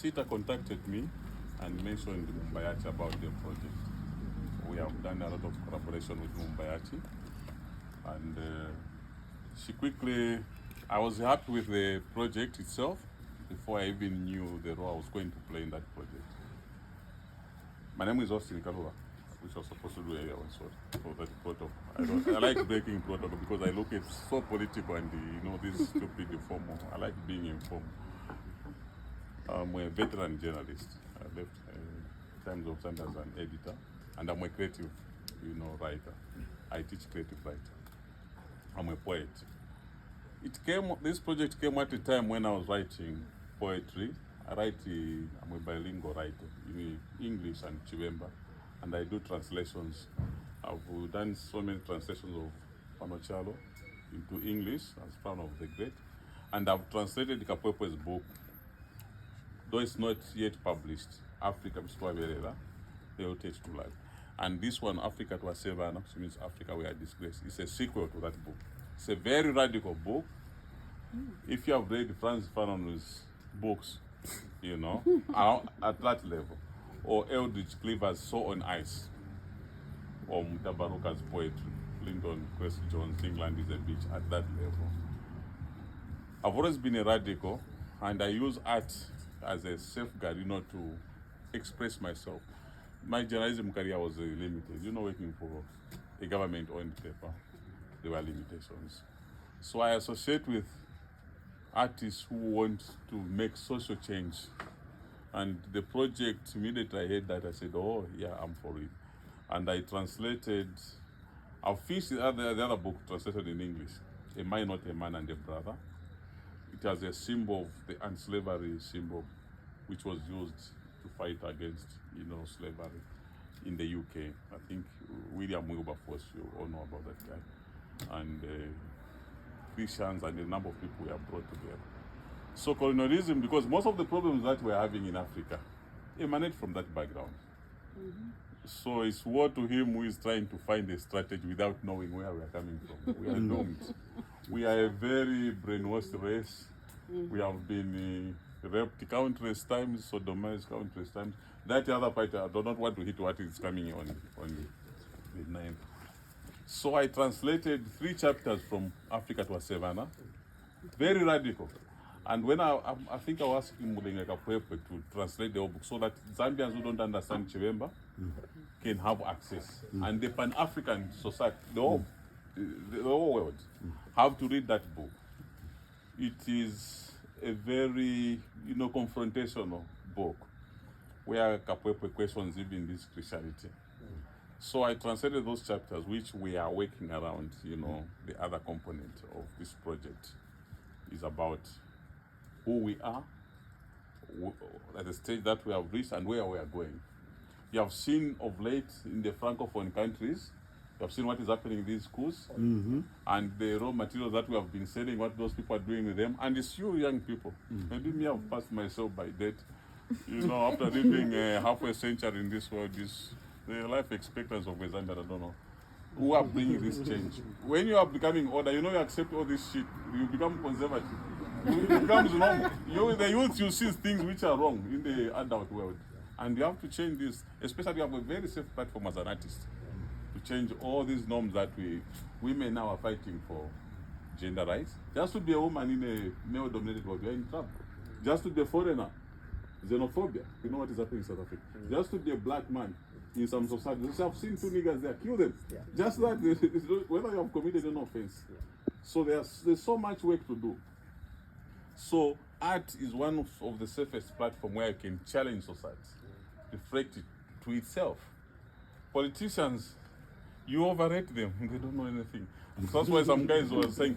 Sita contacted me and mentioned Mumbayachi about the project. We have done a lot of collaboration with Mumbayachi, and I was happy with the project itself before I even knew the role I was going to play in that project. My name is Austin Kaluba, which I was supposed to do earlier so that protocol. I like breaking protocol because I look at so political and this stupid formal. I like being informed. I'm a veteran journalist. I left Times of Sun as an editor, and I'm a creative, writer. I teach creative writing. I'm a poet. This project came at a time when I was writing poetry. I'm a bilingual writer in English and Chivemba, and I do translations. I've done so many translations of Mlotshwa into English as Crown of the Great, and I've translated Kapwepe's book, though it's not yet published, Africa Mstwabelela, The Heritage to Life. And this one, Africa to Savannah, which means Africa We Are Disgraced, it's a sequel to that book. It's a very radical book. If you have read Franz Fanon's books, at that level, or Eldridge Cleaver's Soul on Ice, or Mutabaruka's poetry, Lyndon Cress Jones' England is a Beach, at that level. I've always been a radical, and I use art as a safeguard, to express myself. My journalism career was limited. Working for a government-owned paper, there were limitations. So I associate with artists who want to make social change. And the project, immediately I heard that, I said, oh, yeah, I'm for it. And I translated, I've finished the other book translated in English, A Man, Not a Man and a Brother. It has a symbol of the anti-slavery symbol, which was used to fight against, slavery in the UK. I think William Wilberforce, you all know about that guy. And Christians and a number of people were brought together. So colonialism, because most of the problems that we're having in Africa emanate from that background. Mm-hmm. So it's war to him who is trying to find a strategy without knowing where we're coming from. We are doomed. We are a very brainwashed race. Mm-hmm. We have been raped countless times, sodomized countless times. That other part, I do not want to hit what is coming on the 9th. So I translated 3 chapters from Africa to Savannah, very radical. And when I think I was asking Mulenga Kapwepe to translate the whole book so that Zambians who don't understand Chivemba can have access. And the Pan-African society, the whole world, have to read that book. It is a very, confrontational book where Kapwepe questions even this Christianity. So I translated those chapters, which we are working around, the other component of this project is about who we are, at the stage that we have reached and where we are going. You have seen of late in the Francophone countries, you have seen what is happening in these schools, and the raw materials that we have been selling, what those people are doing with them, and it's you young people. Maybe me, I've passed myself by death. After living half a century in this world, the life expectancy of Zambia, I don't know. Who are bringing this change? When you are becoming older, you accept all this shit, you become conservative. It becomes normal. The youth, you see things which are wrong in the adult world. And you have to change this, especially you have a very safe platform as an artist, to change all these norms that women now are fighting for gender rights. Just to be a woman in a male-dominated world, you're in trouble. Just to be a foreigner, xenophobia. You know what is happening in South Africa. Just to be a black man in some societies. I've seen 2 niggas there, kill them. Yeah. Just that, whether you have committed an offense. So there's so much work to do. So art is one of the safest platforms where you can challenge society, reflect it to itself. Politicians, you overrate them, they don't know anything. So that's why some guys were saying,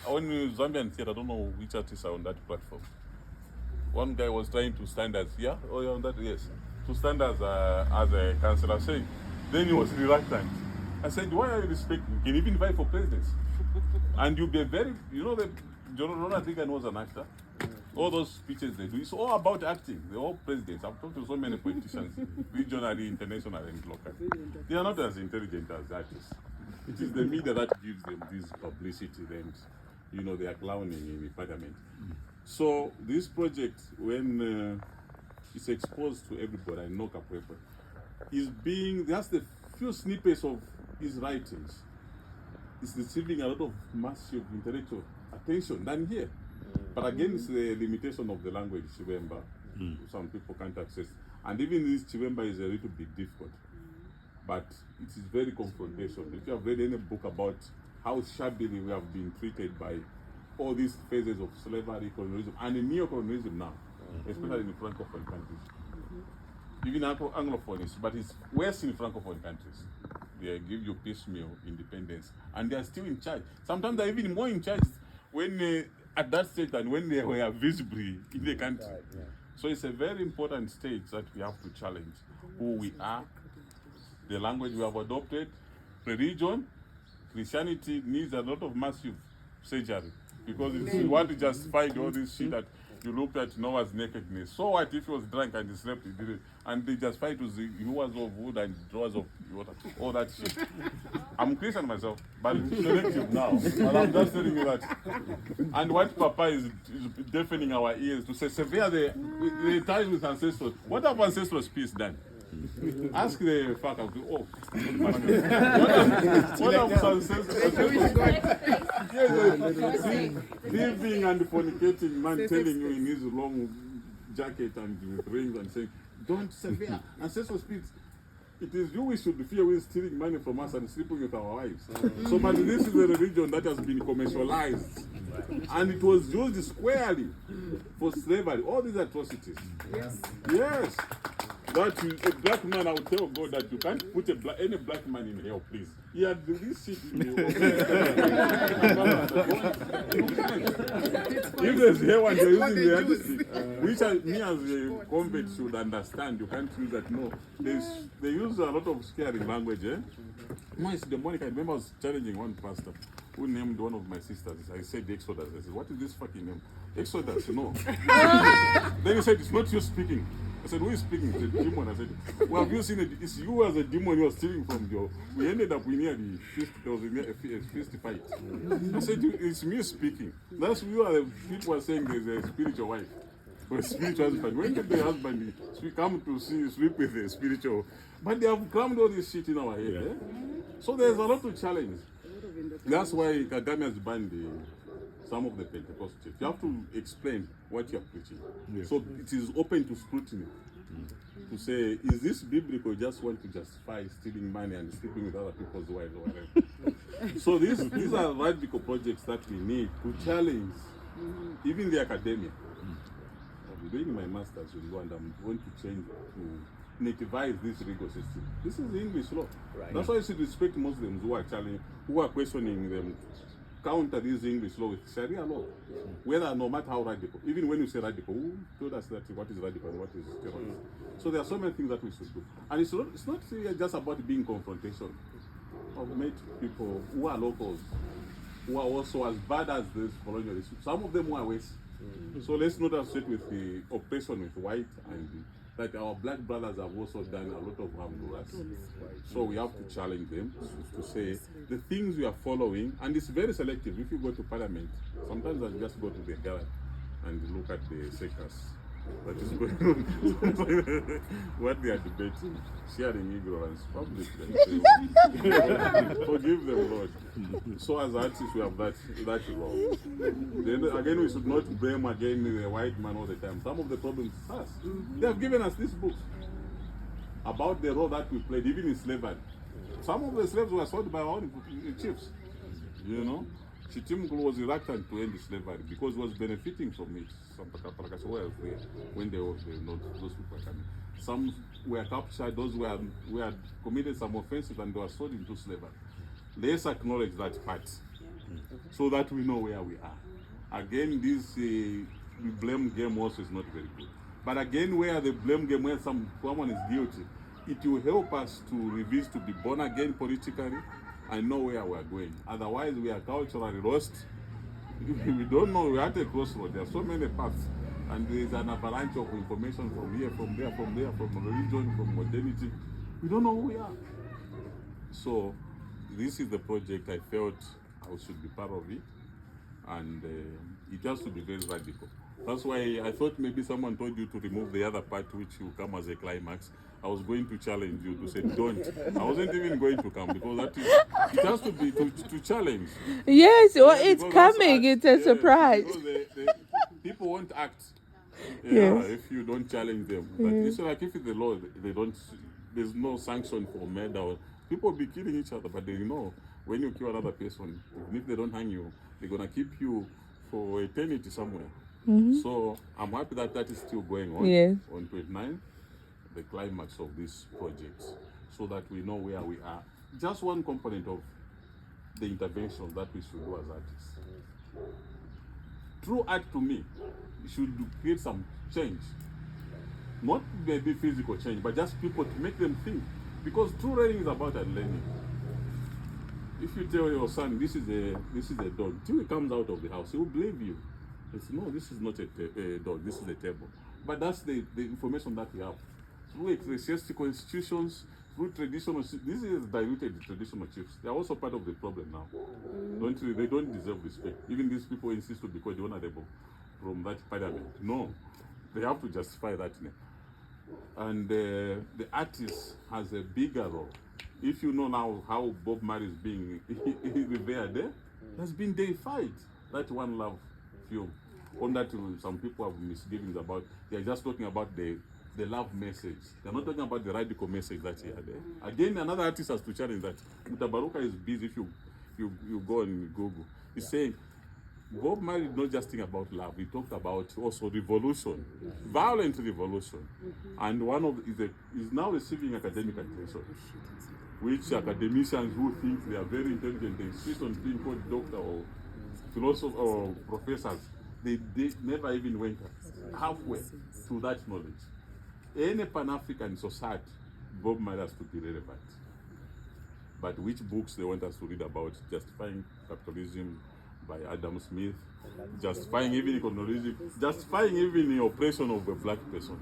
when Zambian theater, I don't know which artists are on that platform. One guy was trying to stand as, you're on that, yes, to stand as a councillor, saying, then he was reluctant. I said, why are you respecting? You can even invite for presidency. And you'll be very, Ronald Reagan was an actor. All those speeches they do, it's all about acting. They're all presidents. I've talked to so many politicians, regionally, internationally, and locally. They are not as intelligent as artists. It is the media that gives them this publicity and, they are clowning in the parliament. So this project, when is exposed to everybody, I know Kapwepo, that's the few snippets of his writings. It's receiving a lot of massive intellectual attention than here. But again, it's the limitation of the language, Chivemba. Some people can't access. And even this Chivemba is a little bit difficult. But it is very confrontational. If you have read any book about how shabbily we have been treated by all these phases of slavery, colonialism, and neo-colonialism now, especially in Francophone countries. Even Anglophonies, but it's worse in Francophone countries. They give you piecemeal independence, and they are still in charge. Sometimes they're even more in charge when at that stage than when they were visibly in the country. Right, yeah. So it's a very important stage that we have to challenge who we are, the language we have adopted, religion. Christianity needs a lot of massive surgery because you want to justify all this shit that you looked at Noah's nakedness. So what if he was drunk and he slept? He didn't, and they justify it was hewers of wood and drawers of water, all that shit. I'm Christian myself, but it's selective now. But I'm just telling you that. And what Papa is deafening our ears to say, severe the ties with ancestors. What have ancestors' peace done? Ask the faculty. Oh, what have ancestors? Living and fornicating man telling you in his long jacket and with rings and saying, don't severe ancestors' peace. It is you we should fear with stealing money from us and sleeping with our wives. So, but this is a religion that has been commercialized. And it was used squarely for slavery. All these atrocities. Yes. That a black man, I would tell God that you can't put any black man in hell, please. He had this shit in the If there's hell and they're using the artistic, which me as a convert should understand, you can't use that. No. They use a lot of scary language, No, it's demonic. I remember I was challenging one pastor who named one of my sisters. I said Exodus. I said, what is this fucking name? Exodus, Then he said, it's not you speaking. I said, who is speaking? He said, demon. I said, well, have you seen it? It's you as a demon you are stealing from your... We ended up, we nearly fist, there was a fist fight. I said, it's me speaking. That's you are the people are saying there's a spiritual wife. Or a spiritual husband. When did the husband come to sleep with a spiritual... But they have crammed all this shit in our head. So there's a lot to challenge. That's why Kagame has banned some of the Pentecostal church. You have to explain what you're preaching. So it is open to scrutiny. To say, is this biblical? Just want to justify stealing money and sleeping with other people's wives or whatever. So these are radical projects that we need to challenge even the academia. I'm doing my master's in Rwanda. I'm going to change to nativize this legal system. This is English law. Right. That's why you should respect Muslims who are challenging, who are questioning them. Counter this English law with Sharia law, whether no matter how radical, even when you say radical, who told us that what is radical and what is terrorism? So there are so many things that we should do. And it's not just about being confrontation. I've met people who are locals, who are also as bad as these colonialists. Some of them who are West. So let's not associate with the oppression with white and that our black brothers have also done a lot of harm to us. So we have to challenge them to say the things we are following, and it's very selective. If you go to parliament, sometimes I just go to the gallery and look at the circus that is going on. What they are debating, sharing ignorance publicly. Forgive them, Lord. So as artists, we have that role. Then again, we should not blame again the white man all the time. Some of the problems is us. They have given us these books about the role that we played, even in slavery. Some of the slaves were sold by our own chiefs. Chitimukulu was reluctant to end slavery because he was benefiting from it. Some Pakapakas were there when those people were coming. Some were captured, those who had committed some offenses and they were sold into slavery. Let's acknowledge that part so that we know where we are. Again, this the blame game also is not very good. But again, where the blame game, when someone is guilty, it will help us to revisit, to be born again politically, and know where we are going. Otherwise, we are culturally lost. We don't know. We're at a crossroad. There are so many paths, and there is an avalanche of information from here, from there, from religion, from modernity. We don't know who we are. So, this is the project I felt I should be part of it, and it has to be very radical. That's why I thought maybe someone told you to remove the other part which will come as a climax. I was going to challenge you to say don't. I wasn't even going to come because that is, it has to be to challenge. Yes, well, Yeah, it's because that's coming. act, It's a yes, surprise. because people won't act. Yeah, Yes. if you don't challenge them. But it's like if the law, they don't, there's no sanction for murder. Or, people be killing each other, but they know when you kill another person, even if they don't hang you, they're gonna keep you for eternity somewhere. So I'm happy that that is still going on. Yes. On 29, the climax of this project, so that we know where we are. Just one component of the interventions that we should do as artists. True art to me should create some change. Not maybe physical change, but just people to make them think. Because true learning is about learning. If you tell your son this is a dog, till he comes out of the house, he will believe you. He says, no, this is not a dog, this is a table. But that's the information that we have. Through ecclesiastical institutions, through traditional, this is diluted traditional chiefs. They are also part of the problem now. They don't deserve respect. Even these people insist to be called honorable from that parliament. No, they have to justify that name. And the artist has a bigger role. If you know now how Bob Marley is being revered, has been deified. That One Love film. On that, some people have misgivings about. They're just talking about the love message. They're not talking about the radical message that he had there. Again, another artist has to challenge that. Mutabaruka is busy. If you go and Google, he's saying Bob Marley did not just think about love. He talked about also revolution, violent revolution, and one of is now receiving academic attention, which academicians who think they are very intelligent, they insist on being called doctor or philosopher or professors. They never even went halfway to that knowledge. Any Pan-African society, Bob Marley has to be relevant. But which books they want us to read about? Justifying Capitalism by Adam Smith, justifying even colonialism, justifying even the oppression of a black person.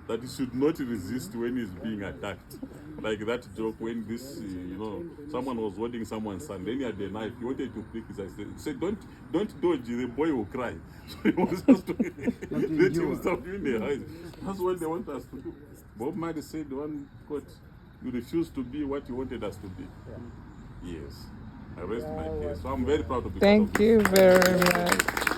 That he should not resist when he's being attacked. Like that joke when this, someone was holding someone's son, then he had a knife, he wanted to prick his eyes. He said, don't dodge, the boy will cry. So he was just to let him stop in the eyes. That's what they want us to do. Bob Marley said one quote, you refuse to be what you wanted us to be. Yes. I rest my case. So I'm very proud of it. Thank you very much.